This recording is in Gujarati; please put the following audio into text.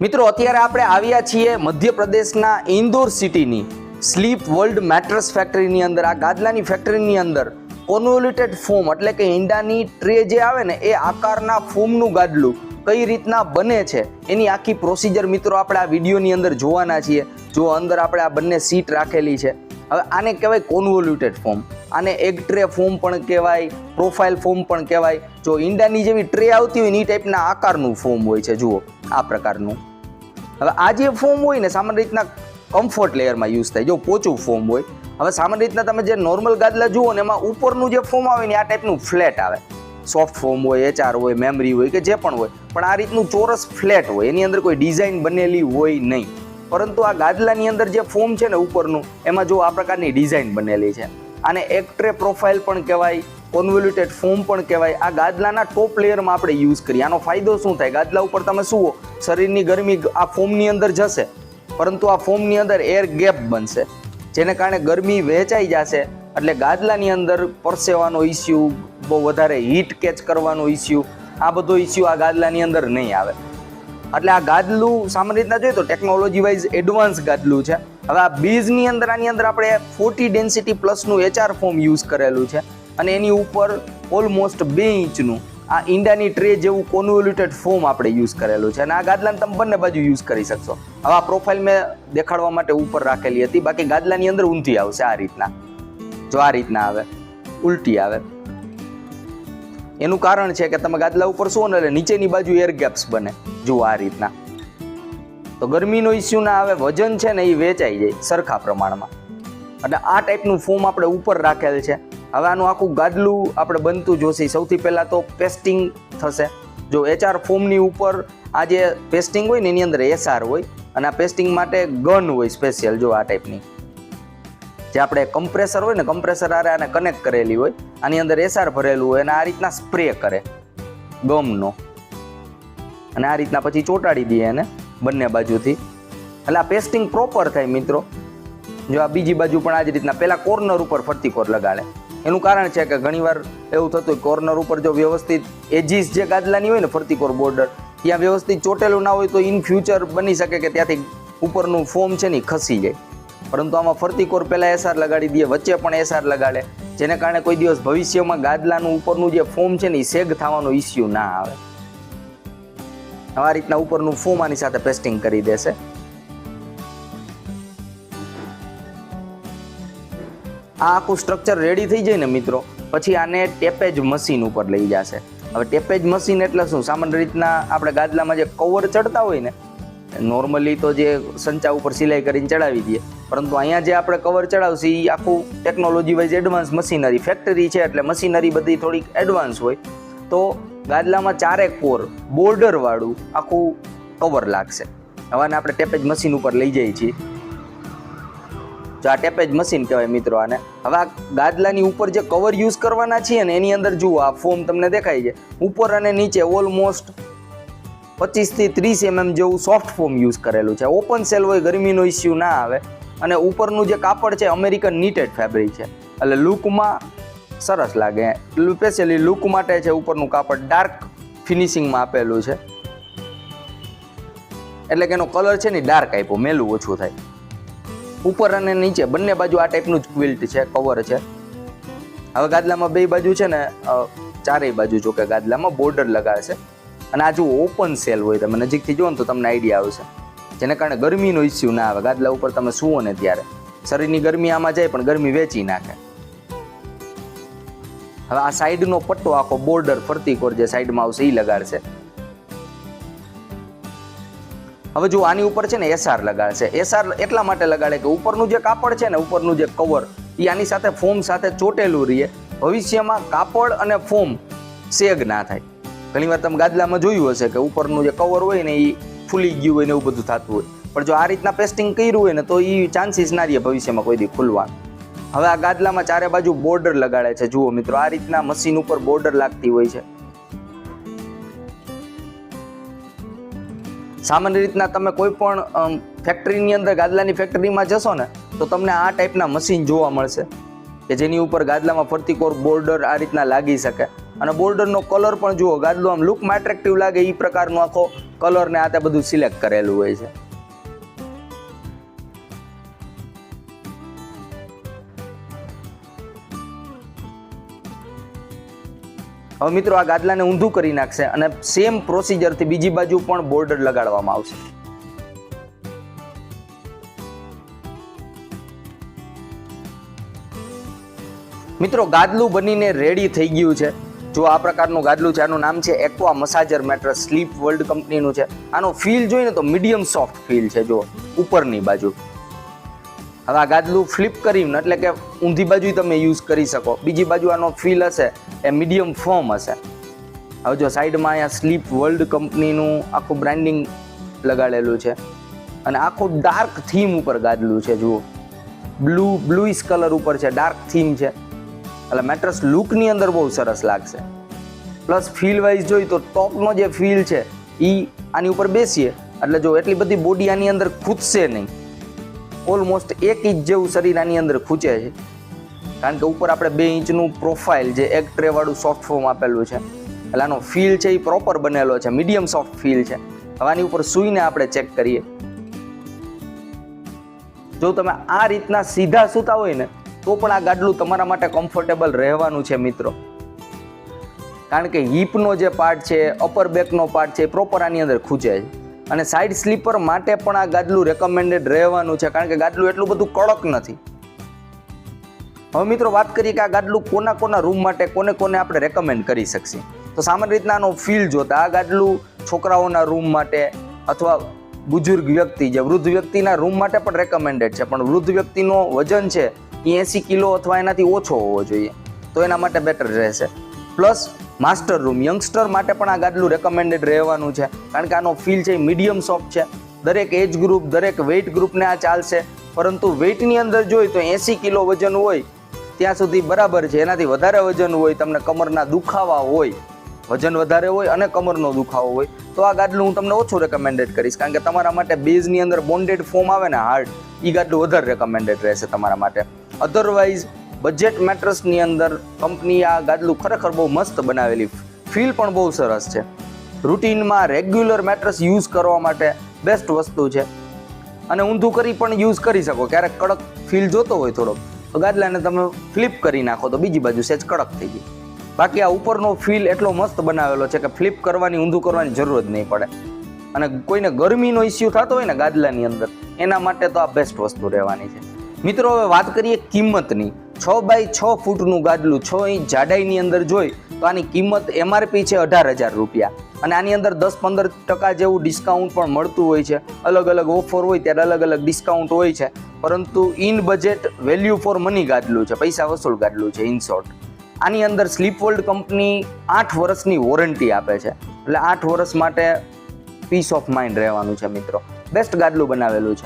મિત્રો અત્યારે આપણે આવ્યા છીએ મધ્યપ્રદેશના ઇન્દોર સિટીની સ્લીપ વર્લ્ડ મેટ્રેસ ફેક્ટરીની અંદર. આ ગાદલાની ફેક્ટરીની અંદર કોન્વોલ્યુટેડ ફોમ એટલે કે ઈંડાની ટ્રે જે આવે ને એ આકારના ફોમનું ગાદલું કઈ રીતના બને છે એની આખી પ્રોસિજર મિત્રો આપણે આ વિડીયોની અંદર જોવાના છીએ. જો અંદર આપણે આ બંને સીટ રાખેલી છે. હવે આને કહેવાય કોન્વોલ્યુટેડ ફોમ, આને એગ ટ્રે ફોમ પણ કહેવાય, પ્રોફાઇલ ફોમ પણ કહેવાય. જો ઈંડાની જેવી ટ્રે આવતી હોય ને એ ટાઈપના આકારનું ફોમ હોય છે, જુઓ આ પ્રકારનું. હવે આ જે ફોમ હોય ને સામાન્ય રીતના કમ્ફર્ટ લેયરમાં યુઝ થાય, જો પોચું ફોમ હોય. હવે સામાન્ય રીતના તમે જે નોર્મલ ગાદલા જુઓ ને એમાં ઉપરનું જે ફોમ આવે ને આ ટાઈપનું ફ્લેટ આવે. સોફ્ટ ફોમ હોય, HR હોય, મેમરી હોય કે જે પણ હોય, પણ આ રીતનું ચોરસ ફ્લેટ હોય, એની અંદર કોઈ ડિઝાઇન બનેલી હોય નહીં. પરંતુ આ ગાદલાની અંદર જે ફોમ છે ને ઉપરનું એમાં જો આ પ્રકારની ડિઝાઇન બનેલી છે. આને એગ ટ્રે પ્રોફાઇલ પણ કહેવાય, કોન્વોલ્યુટેડ ફોમ પણ કહેવાય. આ ગાદલાના ટોપ લેયરમાં આપણે યુઝ કરીએ. આનો ફાયદો શું થાય? ગાદલા ઉપર તમે સુવો, શરીરની ગરમી આ ફોમની અંદર જશે, પરંતુ આ ફોમની અંદર એર ગેપ બનશે, જેને કારણે ગરમી વહેંચાઈ જશે. એટલે ગાદલાની અંદર પરસેવાનો ઇસ્યુ, બહુ વધારે હીટ કેચ કરવાનો ઇસ્યુ, આ બધો ઇસ્યુ આ ગાદલાની અંદર નહીં આવે. એટલે આ ગાદલું સામાન્ય રીતના જોઈએ તો ટેકનોલોજી વાઇઝ એડવાન્સ ગાદલું છે. હવે આ બીઝની અંદર આની અંદર આપણે 40 ડેન્સિટી પ્લસનું HR ફોમ યુઝ કરેલું છે અને એની ઉપર ઓલમોસ્ટ 2 ઇંચનું આ ઈંડાની ટ્રે જેવું કોન્વોલ્યુટેડ ફોમ આપણે યુઝ કરેલું છે. અને આ ગાદલાને તમે બંને બાજુ યુઝ કરી શકશો. હવે આ પ્રોફાઇલ મેં દેખાડવા માટે ઉપર રાખેલી હતી, બાકી ગાદલાની અંદર ઊંધી આવશે આ રીતના. જો આ રીતના આવે, ઉલટી આવે. એનું કારણ છે કે તમે ગાદલા ઉપર સુવો ને એટલે નીચેની બાજુ એર ગેપ્સ બને, જુઓ આ રીતના. તો ગરમીનો ઇસ્યુ ના આવે, વજન છે ને એ વેચાઈ જાય સરખા પ્રમાણમાં. એટલે આ ટાઈપનું ફોમ આપણે ઉપર રાખેલ છે. હવે આનું આખું ગાદલું આપણે બનતું જોશે. સૌથી પહેલાં તો પેસ્ટિંગ થશે. જો HR ફોમની ઉપર આ જે પેસ્ટિંગ હોય ને એની અંદર SR હોય અને આ પેસ્ટિંગ માટે ગન હોય સ્પેશિયલ, જો આ ટાઈપની જે આપણે કમ્પ્રેસર હોય ને, કમ્પ્રેસર આને કનેક્ટ કરેલી હોય, આની અંદર SR ભરેલું હોય અને આ રીતના સ્પ્રે કરે ગમનો અને આ રીતના પછી ચોંટાડી દઈએ એને બંને બાજુથી. એટલે આ પેસ્ટિંગ પ્રોપર થાય મિત્રો. જો આ બીજી બાજુ પણ આ જ રીતના પહેલાં કોર્નર ઉપર ફરતી કોર લગાડે. એનું કારણ છે કે ઘણીવાર એવું થતું હોય કોર્નર ઉપર જો વ્યવસ્થિત એજીસ જે ગાદલાની હોય ને ફરતી કોર બોર્ડર ત્યાં વ્યવસ્થિત ચોટેલું ના હોય તો ઇન ફ્યુચર બની શકે કે ત્યાંથી ઉપરનું ફોમ છે ને ખસી જાય. પરંતુ આમાં ફરતી કોર પહેલાં SR લગાડી દઈએ, વચ્ચે પણ SR લગાડે, જેને કારણે કોઈ દિવસ ભવિષ્યમાં ગાદલાનું ઉપરનું જે ફોમ છે ને એ સેગ થવાનો ઇસ્યુ ના આવે. આ રીતના ઉપરનું ફોમ આની સાથે પેસ્ટિંગ કરી દેશે. આ આખું સ્ટ્રક્ચર રેડી થઈ જાય ને મિત્રો, પછી આને ટેપેજ મશીન ઉપર લઈ જશે. હવે ટેપેજ મશીન એટલે શું? સામાન્ય રીતના આપણે ગાદલામાં જે કવર ચડતા હોય ને, નોર્મલી તો જે સંચા ઉપર સિલાઈ કરીને ચડાવી દઈએ, પરંતુ અહીંયા જે આપણે કવર ચડાવશે એ આખું technology wise advance machinery. Factory છે એટલે મશીનરી બધી થોડીક એડવાન્સ હોય. તો ગાદલામાં 4 કોર બોર્ડરવાળું આખું કવર લાગશે. હવે આપણે ટેપેજ મશીન ઉપર લઈ જઈએ છીએ. જો આ ટેપેજ મશીન કહેવાય મિત્રો આને. હવે આ ગાદલાની ઉપર જે કવર યુઝ કરવાના છીએ ને એની અંદર જુઓ આ ફોમ તમને દેખાય છે. ઉપર અને નીચે ઓલમોસ્ટ 25 થી 30 mm જેવું સોફ્ટ ફોમ યુઝ કરેલું છે. ઓપન સેલ હોય, ગરમીનો ઇસ્યુ ના આવે. અને ઉપરનું જે કાપડ છે અમેરિકન નીટેડ ફેબ્રિક છે, એટલે લુકમાં સરસ લાગે. સ્પેશિયલી લુક માટે છે ઉપરનું કાપડ ડાર્ક ફિનિશિંગમાં આપેલું છે, એટલે કે એનો કલર છે ને ડાર્ક આપ્યો, મેલું ઓછું થાય. ઉપર અને નીચે બંને બાજુ આ ટાઈપનું જ ક્વિલ્ટ છે, કવર છે. હવે ગાદલામાં બે બાજુ છે ને, ચારેય બાજુ જો કે ગાદલામાં બોર્ડર લગાડશે. અને આ જો ઓપન સેલ હોય, તમે નજીકથી જુઓ ને તો તમને આઈડિયા આવશે, જેને કારણે ગરમીનો ઇસ્યુ ના આવે. ગાદલા ઉપર તમે સુવો ને ત્યારે શરીરની ગરમી આમાં જાય પણ ગરમી વેચી નાખે. હવે આ સાઈડનો પટ્ટો આખો બોર્ડર ફરતી કોર જે સાઈડમાં આવશે એ લગાડશે. હવે જો આની ઉપર છે ને SR લગાડશે. SR એટલા માટે લગાડે કે ઉપરનું જે કાપડ છે ને, ઉપરનું જે કવર એ આની સાથે ફોમ સાથે ચોટેલું રહે. ભવિષ્યમાં કાપડ અને ફોમ સેગ ના થાય. ઘણીવાર તમે ગાદલામાં જોયું હશે કે ઉપરનું જે કવર હોય ને એ ફૂલી ગયું હોય ને એવું બધું થતું હોય, પણ જો આ રીતના પેસ્ટિંગ કર્યું હોય ને તો એ ચાન્સીસ ના રહે ભવિષ્યમાં કોઈ દી ખુલવાનું. હવે આ ગાદલામાં ચારે બાજુ બોર્ડર લગાડે છે. જુઓ મિત્રો, આ રીતના મશીન ઉપર બોર્ડર લાગતી હોય છે. સામાન્ય રીતના તમે કોઈ પણ ફેક્ટરીની અંદર, ગાદલાની ફેક્ટરીમાં જશો ને તો તમને આ ટાઈપના મશીન જોવા મળશે કે જેની ઉપર ગાદલામાં ફરતી કોર બોર્ડર આ રીતના લાગી શકે. અને બોર્ડરનો કલર પણ જુઓ, ગાદલું આમ લુકમાં એટ્રેક્ટિવ લાગે એ પ્રકારનો આખો કલર ને આ તે બધું સિલેક્ટ કરેલું હોય છે. હવે મિત્રો આ ગાદલાને ઊંધું કરી નાખશે અને સેમ પ્રોસિજરથી બીજી બાજુ પણ બોર્ડર લગાડવામાં આવશે. મિત્રો ગાદલું બનીને રેડી થઈ ગયું છે. જો આ પ્રકારનું ગાદલું છે, આનું નામ છે એક્વા મસાજર મેટ્રેસ, સ્લીપ વર્લ્ડ કંપનીનું છે. આનો ફીલ જોઈને તો મીડિયમ સોફ્ટ ફીલ છે. જો ઉપરની બાજુ હવે આ ગાદલું ફ્લિપ કરીને એટલે કે ઊંધી બાજુ તમે યુઝ કરી શકો. બીજી બાજુ આનો ફીલ હશે એ મીડિયમ ફોર્મ હશે. હવે જો સાઈડમાં અહીંયા સ્લીપ વર્લ્ડ કંપનીનું આખું બ્રાન્ડિંગ લગાડેલું છે અને આખું ડાર્ક થીમ ઉપર ગાદલું છે. જુઓ બ્લુઇશ કલર ઉપર છે, ડાર્ક થીમ છે, એટલે મેટ્રેસ લુકની અંદર બહુ સરસ લાગશે. પ્લસ ફીલ વાઇઝ જોઈએ તો ટોપનો જે ફીલ છે એ આની ઉપર બેસીએ એટલે જો એટલી બધી બોડી આની અંદર ખૂંચશે નહીં. ઓલમોસ્ટ 1 ઇંચ જેવું શરીર આની અંદર ખૂંચે છે, કારણ કે ઉપર આપણે 2 ઇંચનું પ્રોફાઇલ જે એક ટ્રે વાળું સોફ્ટ ફોર્મ આપેલું છે, એટલે આનો ફીલ છે એ પ્રોપર બનેલો છે, મીડિયમ સોફ્ટ ફીલ છે. હવે આની ઉપર સૂઈને આપણે ચેક કરીએ. જો તમે આ રીતના સીધા સૂતા હોય ને તો પણ આ ગાદલું તમારા માટે કમ્ફર્ટેબલ રહેવાનું છે મિત્રો, કારણ કે હિપનો જે પાર્ટ છે, અપર બેકનો પાર્ટ છે એ પ્રોપર આની અંદર ખૂંચે છે. અને સાઈડ સ્લીપર માટે પણ આ ગાદલું રેકમેન્ડેડ રહેવાનું છે, કારણ કે ગાદલું એટલું બધું કડક નથી. હવે મિત્રો વાત કરીએ કે આ ગાદલું કોના રૂમ માટે કોને આપણે રેકમેન્ડ કરી શકીએ. તો સામાન્ય રીતના આનો ફીલ જોતા આ ગાદલું છોકરાઓના રૂમ માટે અથવા બુજુર્ગ વ્યક્તિ જે વૃદ્ધ વ્યક્તિના રૂમ માટે પણ રેકમેન્ડેડ છે. પણ વૃદ્ધ વ્યક્તિનો વજન છે એ 80 કિલો અથવા એનાથી ઓછો હોવો જોઈએ, તો એના માટે બેટર રહેશે. પ્લસ માસ્ટર રૂમ યંગસ્ટર માટે પણ આ ગાદલું રેકમેન્ડેડ રહેવાનું છે, કારણ કે આનો ફીલ છે મીડિયમ સોફ્ટ છે. દરેક એજ ગ્રુપ, દરેક વેઇટ ગ્રુપને આ ચાલશે. પરંતુ વેઇટની અંદર જોઈએ તો 80 કિલો વજન હોય ત્યાં સુધી બરાબર છે. એનાથી વધારે વજન હોય, તમને કમરના દુખાવા હોય, વજન વધારે હોય અને કમરનો દુખાવો હોય તો આ ગાદલું હું તમને ઓછું રેકમેન્ડેડ કરીશ, કારણ કે તમારા માટે બેઝની અંદર બોન્ડેડ ફોર્મ આવે ને હાર્ડ, એ ગાદલું વધારે રેકમેન્ડેડ રહેશે તમારા માટે. અધરવાઇઝ બજેટ મેટ્રેસની અંદર કંપની આ ગાદલું ખરેખર બહુ મસ્ત બનાવેલી, ફીલ પણ બહુ સરસ છે. રૂટીનમાં રેગ્યુલર મેટ્રેસ યુઝ કરવા માટે બેસ્ટ વસ્તુ છે. અને ઊંધું કરી પણ યુઝ કરી શકો. ક્યારેક કડક ફીલ જોતો હોય થોડોક તો ગાદલાને તમે ફ્લિપ કરી નાખો તો બીજી બાજુ સેજ કડક થઈ ગઈ. બાકી આ ઉપરનો ફીલ એટલો મસ્ત બનાવેલો છે કે ફ્લિપ કરવાની, ઊંધું કરવાની જરૂર જ નહીં પડે. અને કોઈને ગરમીનો ઇસ્યુ થતો હોય ને ગાદલાની અંદર, એના માટે તો આ બેસ્ટ વસ્તુ રહેવાની છે. મિત્રો હવે વાત કરીએ કિંમતની. 6 બાય 6 ફૂટનું ગાદલું 6 ઇંચ જાડાઈની અંદર જોઈ તો આની કિંમત MRP છે 18,000 રૂપિયા. અને આની અંદર 10-15% જેવું ડિસ્કાઉન્ટ પણ મળતું હોય છે. અલગ અલગ ઓફર હોય ત્યારે અલગ અલગ ડિસ્કાઉન્ટ હોય છે. પરંતુ in budget value for money ગાદલું છે, પૈસા વસૂલ ગાદલું છે ઇન શોર્ટ. આની અંદર સ્લીપ વર્લ્ડ કંપની 8 વર્ષની વોરંટી આપે છે, એટલે 8 વર્ષ માટે પીસ ઓફ માઇન્ડ રહેવાનું છે મિત્રો. બેસ્ટ ગાદલું બનાવેલું છે.